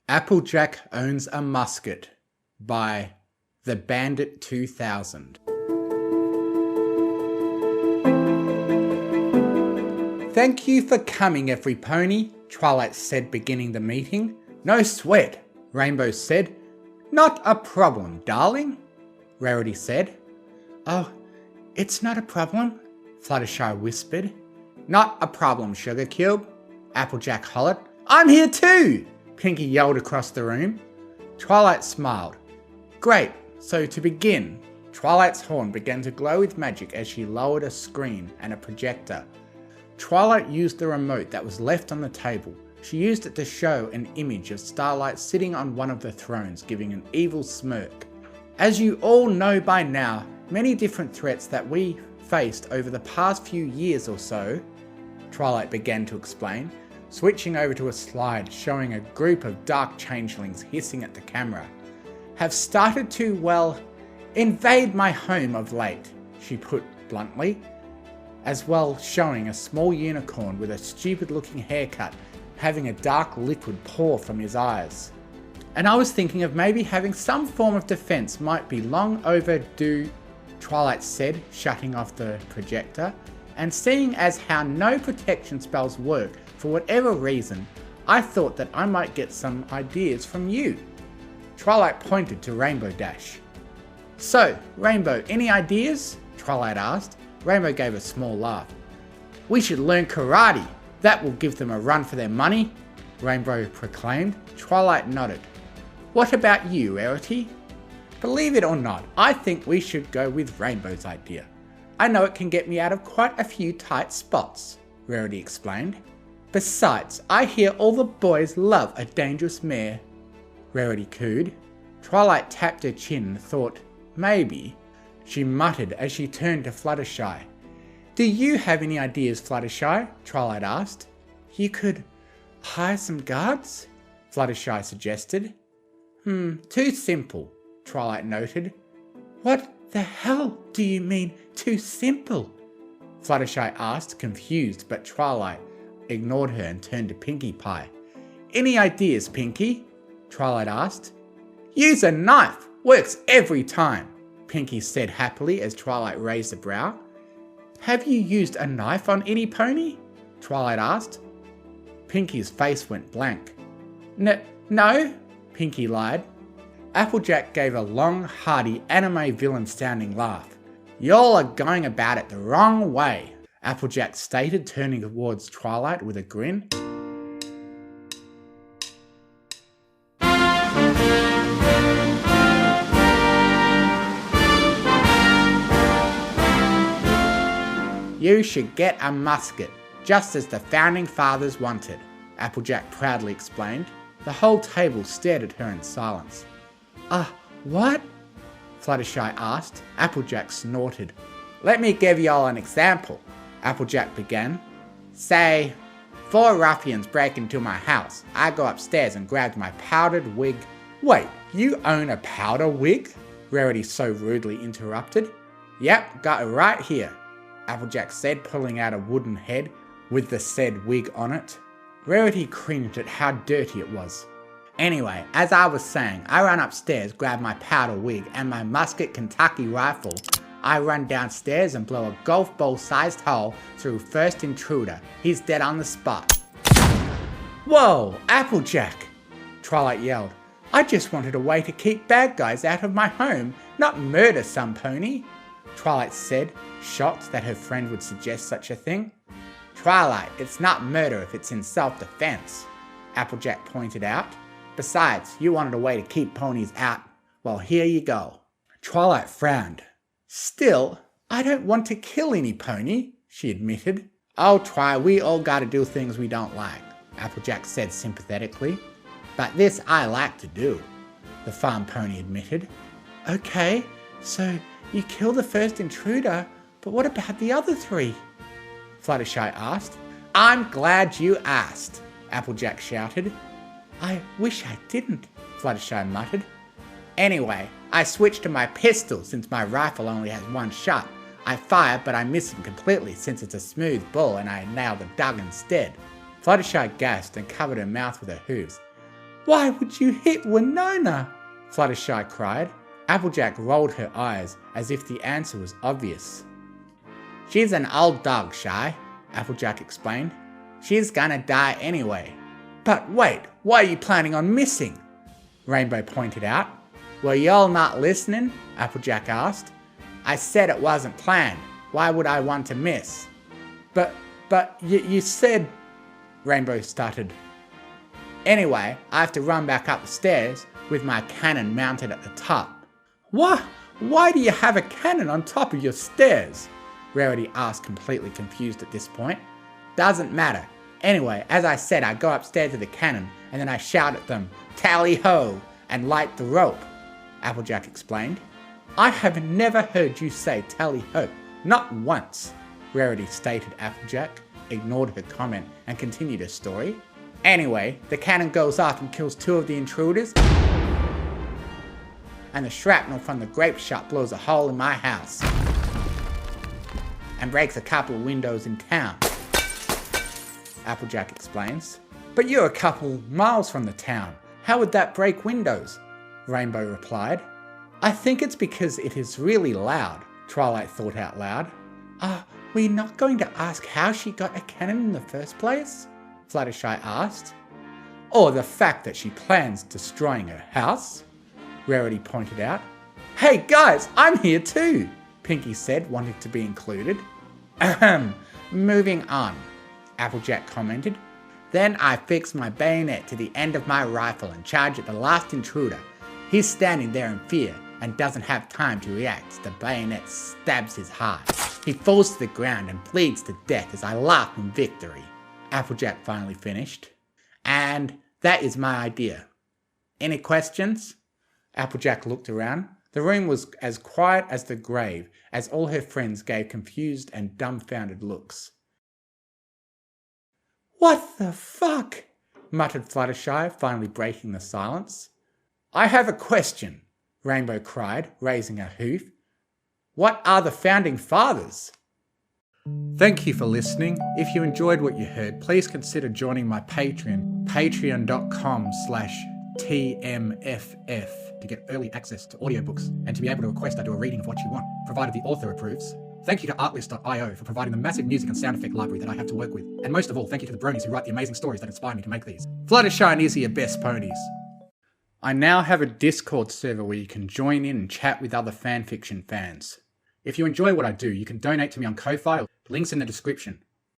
Applejack Owns a Musket by thebandit2000. Thank you for coming, every pony, Twilight said, beginning the meeting. No sweat, Rainbow said. Not a problem, darling, Rarity said. Oh, it's not a problem, Fluttershy whispered. Not a problem, Sugar Cube, Applejack hollered. I'm here too, Pinkie yelled across the room. Twilight smiled. Great, so to begin, Twilight's horn began to glow with magic as she lowered a screen and a projector. Twilight used the remote that was left on the table. She used it to show an image of Starlight sitting on one of the thrones, giving an evil smirk. As you all know by now, many different threats that we faced over the past few years or so, Twilight began to explain, switching over to a slide showing a group of dark changelings hissing at the camera, have started to, well, invade my home of late, she put bluntly, as well showing a small unicorn with a stupid looking haircut having a dark liquid pour from his eyes. And I was thinking of maybe having some form of defense might be long overdue, Twilight said, shutting off the projector, and seeing as how no protection spells work for whatever reason, I thought that I might get some ideas from you. Twilight pointed to Rainbow Dash. So, Rainbow, any ideas? Twilight asked. Rainbow gave a small laugh. We should learn karate. That will give them a run for their money, Rainbow proclaimed. Twilight nodded. What about you, Rarity? Believe it or not, I think we should go with Rainbow's idea. I know it can get me out of quite a few tight spots, Rarity explained. Besides, I hear all the boys love a dangerous mare, Rarity cooed. Twilight tapped her chin and thought, maybe, she muttered as she turned to Fluttershy. Do you have any ideas, Fluttershy? Twilight asked. You could hire some guards? Fluttershy suggested. Too simple, Twilight noted. What the hell do you mean, too simple? Fluttershy asked, confused, but Twilight ignored her and turned to Pinkie Pie. Any ideas, Pinkie? Twilight asked. Use a knife! Works every time, Pinkie said happily as Twilight raised a brow. Have you used a knife on any pony? Twilight asked. Pinkie's face went blank. No, Pinkie lied. Applejack gave a long, hearty, anime villain-sounding laugh. Y'all are going about it the wrong way, Applejack stated, turning towards Twilight with a grin. You should get a musket, just as the founding fathers wanted, Applejack proudly explained. The whole table stared at her in silence. What? Fluttershy asked. Applejack snorted. Let me give y'all an example, Applejack began. Say, 4 ruffians break into my house. I go upstairs and grab my powdered wig. Wait, you own a powder wig? Rarity so rudely interrupted. Yep, got it right here, Applejack said, pulling out a wooden head with the said wig on it. Rarity cringed at how dirty it was. Anyway, as I was saying, I run upstairs, grab my powder wig and my musket Kentucky rifle. I run downstairs and blow a golf ball sized hole through first intruder. He's dead on the spot. Whoa, Applejack, Twilight yelled. I just wanted a way to keep bad guys out of my home, not murder some pony, Twilight said, shocked that her friend would suggest such a thing. Twilight, it's not murder if it's in self-defense, Applejack pointed out. Besides, you wanted a way to keep ponies out. Well, here you go. Twilight frowned. Still, I don't want to kill any pony, she admitted. Oh, we all gotta do things we don't like, Applejack said sympathetically. But this I like to do, the farm pony admitted. Okay, so you kill the first intruder, but what about the other 3? Fluttershy asked. I'm glad you asked, Applejack shouted. I wish I didn't, Fluttershy muttered. Anyway, I switched to my pistol since my rifle only has 1 shot. I fire, but I miss him completely since it's a smooth ball and I nail the dug instead. Fluttershy gasped and covered her mouth with her hooves. Why would you hit Winona? Fluttershy cried. Applejack rolled her eyes as if the answer was obvious. She's an old dog, Shy, Applejack explained. She's gonna die anyway. But wait, why are you planning on missing? Rainbow pointed out. Were y'all not listening? Applejack asked. I said it wasn't planned. Why would I want to miss? But you said... Rainbow stuttered. Anyway, I have to run back up the stairs with my cannon mounted at the top. What? Why do you have a cannon on top of your stairs? Rarity asked, completely confused at this point. Doesn't matter. Anyway, as I said, I go upstairs to the cannon and then I shout at them, tally-ho, and light the rope, Applejack explained. I have never heard you say tally-ho, not once, Rarity stated. Applejack ignored her comment and continued her story. Anyway, the cannon goes off and kills 2 of the intruders, and the shrapnel from the grape shot blows a hole in my house and breaks a couple of windows in town, Applejack explains. But you're a couple miles from the town. How would that break windows? Rainbow replied. I think it's because it is really loud, Twilight thought out loud. Are we not going to ask how she got a cannon in the first place? Fluttershy asked. Or the fact that she plans destroying her house? Rarity pointed out. Hey guys, I'm here too, Pinky said, wanting to be included. Ahem, moving on, Applejack commented. Then I fix my bayonet to the end of my rifle and charge at the last intruder. He's standing there in fear and doesn't have time to react. The bayonet stabs his heart. He falls to the ground and bleeds to death as I laugh in victory, Applejack finally finished. And that is my idea. Any questions? Applejack looked around. The room was as quiet as the grave, as all her friends gave confused and dumbfounded looks. What the fuck? Muttered Fluttershy, finally breaking the silence. I have a question, Rainbow cried, raising a hoof. What are the Founding Fathers? Thank you for listening. If you enjoyed what you heard, please consider joining my Patreon, patreon.com/TMFF, to get early access to audiobooks and to be able to request I do a reading of what you want, provided the author approves. Thank you to Artlist.io for providing the massive music and sound effect library that I have to work with. And most of all, thank you to the bronies who write the amazing stories that inspire me to make these. Fluttershy and Izzy are best ponies. I now have a Discord server where you can join in and chat with other fanfiction fans. If you enjoy what I do, you can donate to me on Ko-Fi, links in the description.